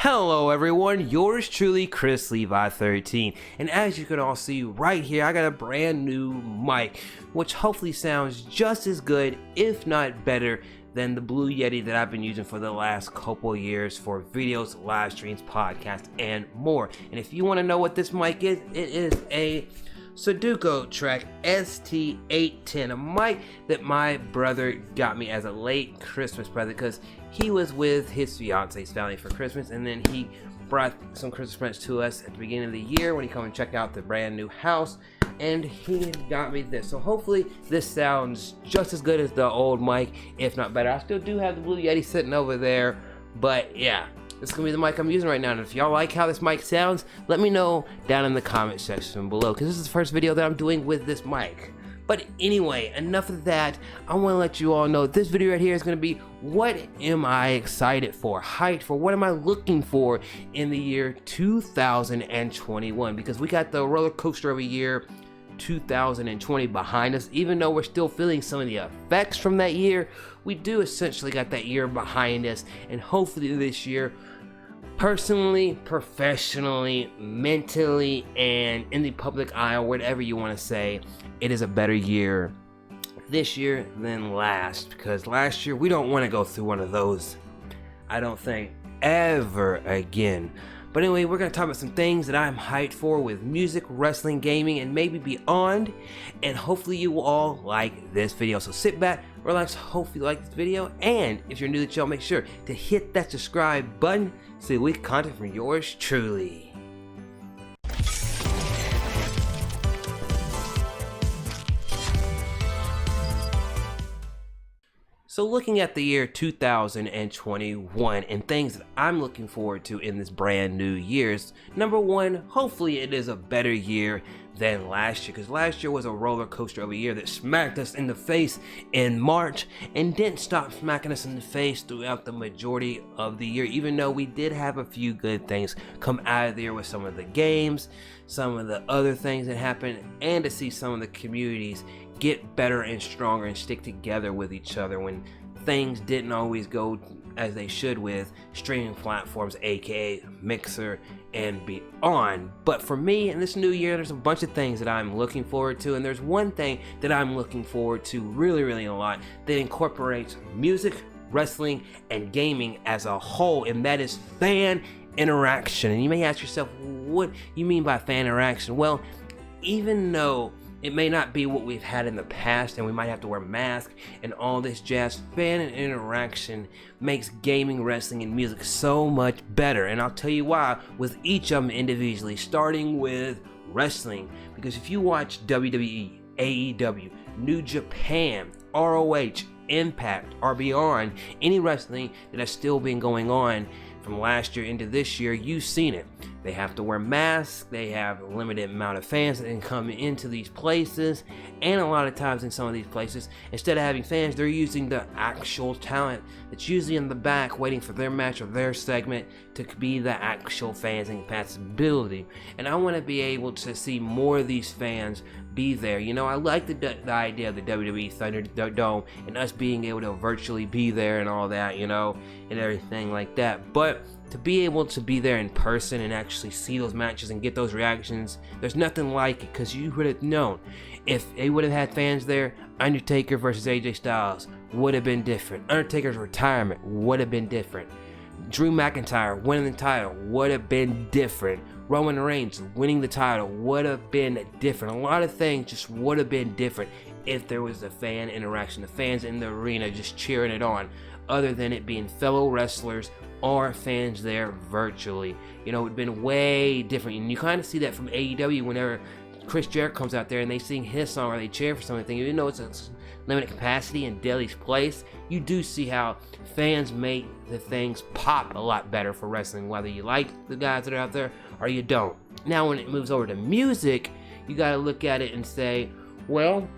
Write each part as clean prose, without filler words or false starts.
Hello everyone, yours truly, Chrislevi13, and as you can all see right here, I got a brand new mic, which hopefully sounds just as good, if not better, than the Blue Yeti that I've been using for the last couple years for videos, live streams, podcasts, and more. And if you want to know what this mic is, it is a Sudoku Track ST810, a mic that my brother got me as a late Christmas present because he was with his fiance's family for Christmas, and then he brought some Christmas presents to us at the beginning of the year when he came and checked out the brand new house, and he got me this. So hopefully this sounds just as good as the old mic, if not better. I still do have the Blue Yeti sitting over there, but yeah, this is going to be the mic I'm using right now, and if y'all like how this mic sounds, let me know down in the comment section below, because this is the first video that I'm doing with this mic. But anyway, enough of that. I want to let you all know this video right here is going to be what am I excited for, hyped for, what am I looking for in the year 2021, because we got the roller coaster of a year 2020 behind us. Even though we're still feeling some of the effects from that year, we do essentially got that year behind us, and hopefully this year, personally, professionally, mentally, and in the public eye, or whatever you want to say, it is a better year this year than last, because last year we don't want to go through one of those, I don't think, ever again. But anyway, we're going to talk about some things that I'm hyped for with music, wrestling, gaming, and maybe beyond. And hopefully you will all like this video. So sit back, relax, hopefully you like this video. And if you're new to the channel, make sure to hit that subscribe button so we get content from yours truly. So looking at the year 2021 and things that I'm looking forward to in this brand new year's, number one, hopefully it is a better year than last year, because last year was a roller coaster of a year that smacked us in the face in March and didn't stop smacking us in the face throughout the majority of the year, even though we did have a few good things come out of the year with some of the games, some of the other things that happened, and to see some of the communities get better and stronger and stick together with each other when things didn't always go as they should with streaming platforms, aka Mixer and beyond. But for me, in this new year, there's a bunch of things that I'm looking forward to, and there's one thing that I'm looking forward to really a lot that incorporates music, wrestling, and gaming as a whole, and that is fan interaction. And you may ask yourself, what you mean by fan interaction? Well, even though it may not be what we've had in the past, and we might have to wear masks and all this jazz, fan and interaction makes gaming, wrestling, and music so much better. And I'll tell you why with each of them individually, starting with wrestling. Because if you watch WWE, AEW, New Japan, ROH, Impact, or beyond, any wrestling that has still been going on from last year into this year, you've seen it. They have to wear masks, they have a limited amount of fans that can come into these places, and a lot of times in some of these places, instead of having fans, they're using the actual talent that's usually in the back waiting for their match or their segment to be the actual fans and compatibility. And I want to be able to see more of these fans be there. You know, I like the idea of the WWE Thunderdome and us being able to virtually be there and all that, you know, and everything like that. But to be able to be there in person and actually see those matches and get those reactions, there's nothing like it, because you would have known. If they would have had fans there, Undertaker versus AJ Styles would have been different. Undertaker's retirement would have been different. Drew McIntyre winning the title would have been different. Roman Reigns winning the title would have been different. A lot of things just would have been different if there was a fan interaction, the fans in the arena just cheering it on, other than it being fellow wrestlers or fans there virtually. You know, it would have been way different. And you kind of see that from AEW whenever Chris Jericho comes out there and they sing his song or they cheer for something, even though it's a limited capacity in Daily's place, you do see how fans make the things pop a lot better for wrestling, whether you like the guys that are out there or you don't. Now when it moves over to music, you gotta look at it and say, well,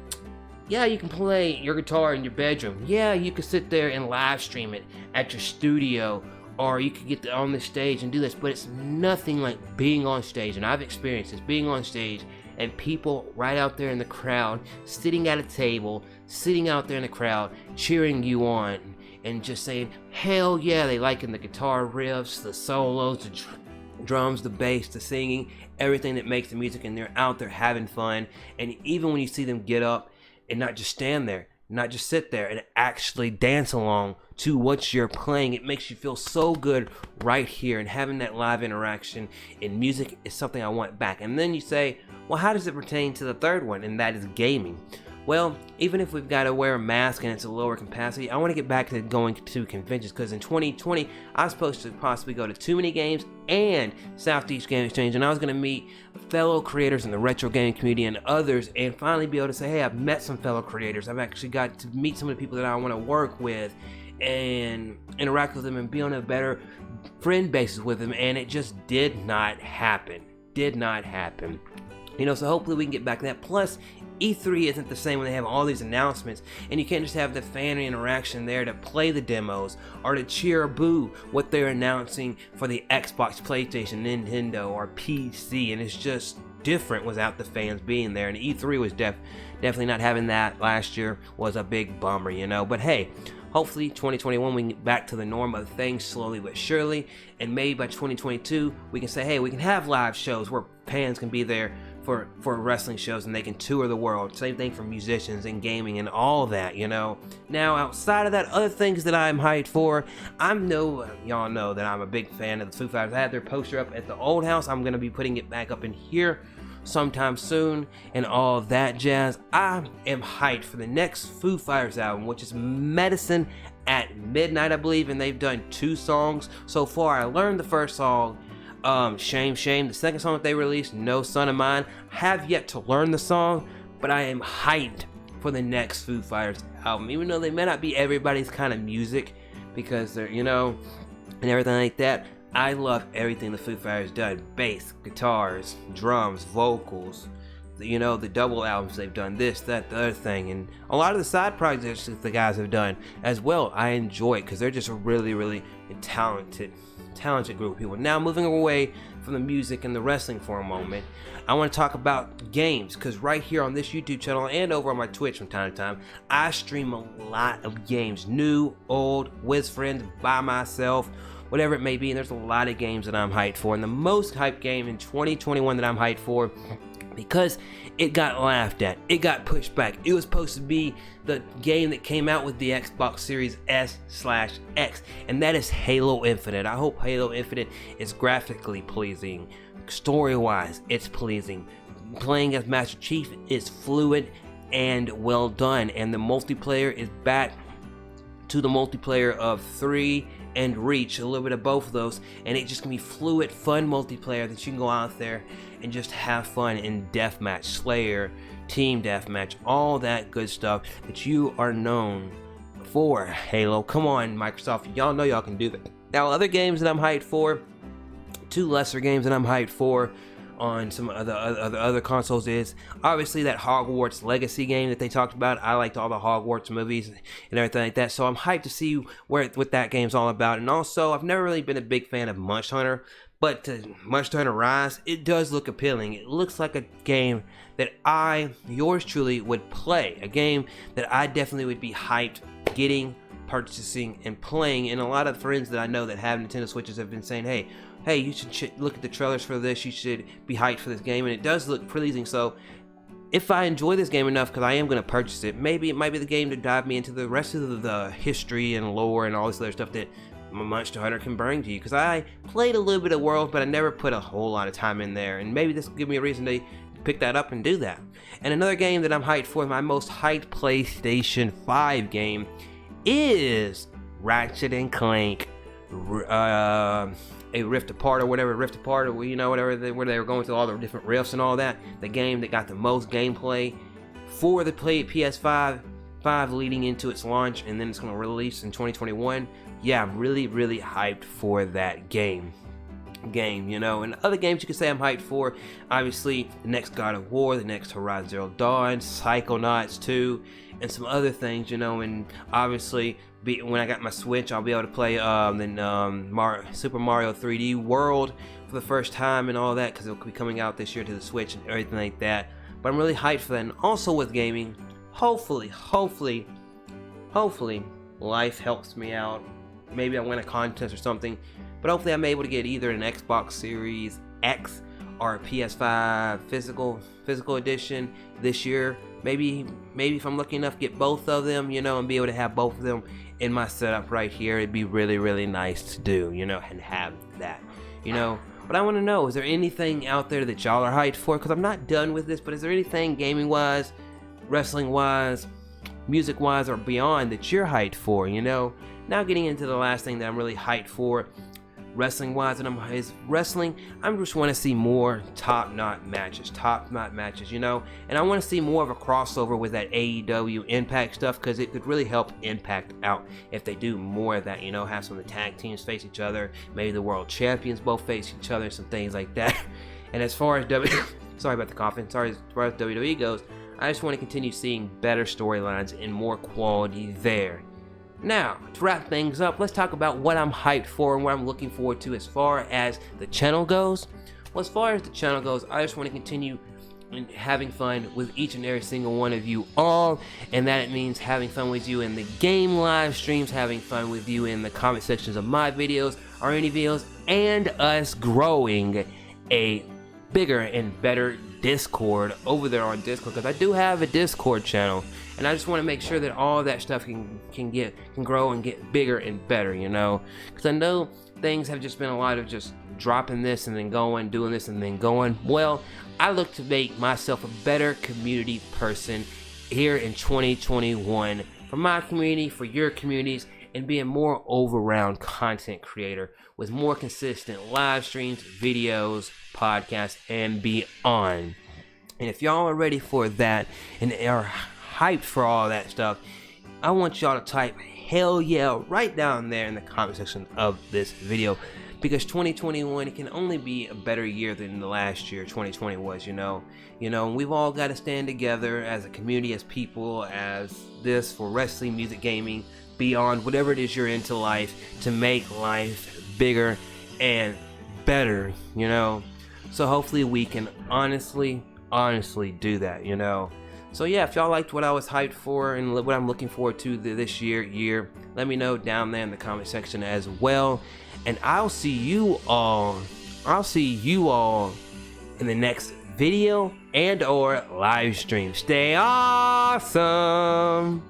yeah, you can play your guitar in your bedroom. Yeah, you can sit there and live stream it at your studio, or you could get on the stage and do this, but it's nothing like being on stage. And I've experienced this, being on stage and people right out there in the crowd, sitting at a table, sitting out there in the crowd, cheering you on. and just saying, hell yeah, they liking the guitar riffs, the solos, the drums, the bass, the singing, everything that makes the music, and they're out there having fun. And even when you see them get up and not just stand there, not just sit there, and actually dance along to what you're playing, it makes you feel so good right here. And having that live interaction in music is something I want back. And then you say, well, how does it pertain to the third one, and that is gaming? Well, even if we've got to wear a mask and it's a lower capacity, I want to get back to going to conventions, because in 2020 I was supposed to possibly go to Too Many Games and Southeast Game Exchange, and I was going to meet fellow creators in the retro gaming community and others, and finally be able to say, hey, I've met some fellow creators. I've actually got to meet some of the people that I want to work with and interact with them and be on a better friend basis with them, and it just did not happen. You know, so hopefully we can get back to that. Plus, E3 isn't the same when they have all these announcements, and you can't just have the fan interaction there to play the demos or to cheer or boo what they're announcing for the Xbox, PlayStation, Nintendo, or PC, and it's just different without the fans being there. And E3 was definitely not having that last year was a big bummer, you know. But hey, hopefully 2021 we can get back to the norm of things slowly but surely, and maybe by 2022 we can say, hey, we can have live shows where fans can be there for wrestling shows, and they can tour the world. Same thing for musicians and gaming and all that, you know. Now, outside of that, other things that I'm hyped for, y'all know that I'm a big fan of the Foo Fighters. I had their poster up at the old house. I'm gonna be putting it back up in here sometime soon and all of that jazz. I am hyped for the next Foo Fighters album, which is Medicine at Midnight, I believe, and they've done 2 songs so far. I learned the first song, Shame Shame. The second song that they released, No Son of Mine, have yet to learn the song, but I am hyped for the next Foo Fighters album, even though they may not be everybody's kind of music, because they're, you know, and everything like that. I love everything the Foo Fighters done: bass, guitars, drums, vocals, you know, the double albums they've done, this, that, the other thing, and a lot of the side projects that the guys have done as well. I enjoy it because they're just a really talented group of people. Now, moving away from the music and the wrestling for a moment, I want to talk about games, because right here on this YouTube channel and over on my Twitch from time to time, I stream a lot of games, new, old, with friends, by myself, whatever it may be, and there's a lot of games that I'm hyped for. And the most hyped game in 2021 that I'm hyped for, because it got laughed at, it got pushed back. It was supposed to be the game that came out with the Xbox Series S/X, and that is Halo Infinite. I hope Halo Infinite is graphically pleasing, story-wise it's pleasing, playing as Master Chief is fluid and well done, and the multiplayer is back to the multiplayer of 3 and Reach, a little bit of both of those, and it just can be fluid, fun multiplayer that you can go out there and just have fun in deathmatch, Slayer, team deathmatch, all that good stuff that you are known for. Halo, come on, Microsoft, y'all know y'all can do that. Now, other games that I'm hyped for, 2 lesser games that I'm hyped for on some other consoles is obviously that Hogwarts Legacy game that they talked about. I liked all the Hogwarts movies and everything like that, so I'm hyped to see what that game's all about. And also, I've never really been a big fan of Monster Hunter, but Monster Hunter Rise, it does look appealing. It looks like a game that yours truly, would play, a game that I definitely would be hyped getting, purchasing, and playing. And a lot of friends that I know that have Nintendo Switches have been saying, hey, you should look at the trailers for this, you should be hyped for this game, and it does look pleasing. So if I enjoy this game enough, because I am going to purchase it, maybe it might be the game to dive me into the rest of the history and lore and all this other stuff that Monster Hunter can bring to you, because I played a little bit of World, but I never put a whole lot of time in there, and maybe this will give me a reason to pick that up and do that. And another game that I'm hyped for, my most hyped PlayStation 5 game, is Ratchet and Clank a Rift Apart, or whatever, or you know, whatever, where they were going through all the different rifts and all that. The game that got the most gameplay for the PS5 leading into its launch, and then it's going to release in 2021. Yeah, I'm really hyped for that game, you know. And other games you could say I'm hyped for, obviously the next God of War, the next Horizon Zero Dawn, Psychonauts 2, and some other things, you know. And obviously when I got my Switch, I'll be able to play Super Mario 3D World for the first time and all that, because it'll be coming out this year to the Switch and everything like that. But I'm really hyped for that. And also with gaming, hopefully life helps me out. Maybe I win a contest or something, but hopefully I'm able to get either an Xbox Series X or a PS5 physical edition this year. Maybe if I'm lucky enough, get both of them, you know, and be able to have both of them in my setup right here. It'd be really, really nice to do, you know, and have that, you know. But I want to know, is there anything out there that y'all are hyped for? Because I'm not done with this, but is there anything gaming-wise, wrestling-wise, music-wise, or beyond that you're hyped for, you know? Now getting into the last thing that I'm really hyped for, wrestling-wise, is wrestling. I just want to see more top-notch matches, you know? And I want to see more of a crossover with that AEW Impact stuff, because it could really help Impact out if they do more of that, you know? Have some of the tag teams face each other, maybe the world champions both face each other, some things like that. And as far as sorry about the coughing, as far as WWE goes, I just want to continue seeing better storylines and more quality there. Now, to wrap things up, let's talk about what I'm hyped for and what I'm looking forward to as far as the channel goes. Well, as far as the channel goes, I just want to continue having fun with each and every single one of you all, and that it means having fun with you in the game live streams, having fun with you in the comment sections of my videos or any videos, and us growing a bigger and better Discord over there on Discord, because I do have a Discord channel, and I just want to make sure that all that stuff can grow and get bigger and better, you know, because I know things have just been a lot of just dropping this and then going, doing this and then going. Well, I look to make myself a better community person here in 2021 for my community, for your communities, and be a more all-around content creator with more consistent live streams, videos, podcasts, and beyond. And if y'all are ready for that and are hyped for all that stuff, I want y'all to type hell yeah right down there in the comment section of this video, because 2021 can only be a better year than the last year 2020 was, you know. We've all got to stand together as a community, as people, as this, for wrestling, music, gaming, beyond, whatever it is you're into life, to make life bigger and better, you know. So hopefully we can honestly do that, you know. So yeah, if y'all liked what I was hyped for and what I'm looking forward to this year, let me know down there in the comment section as well. And I'll see you all in the next video and or live stream. Stay awesome.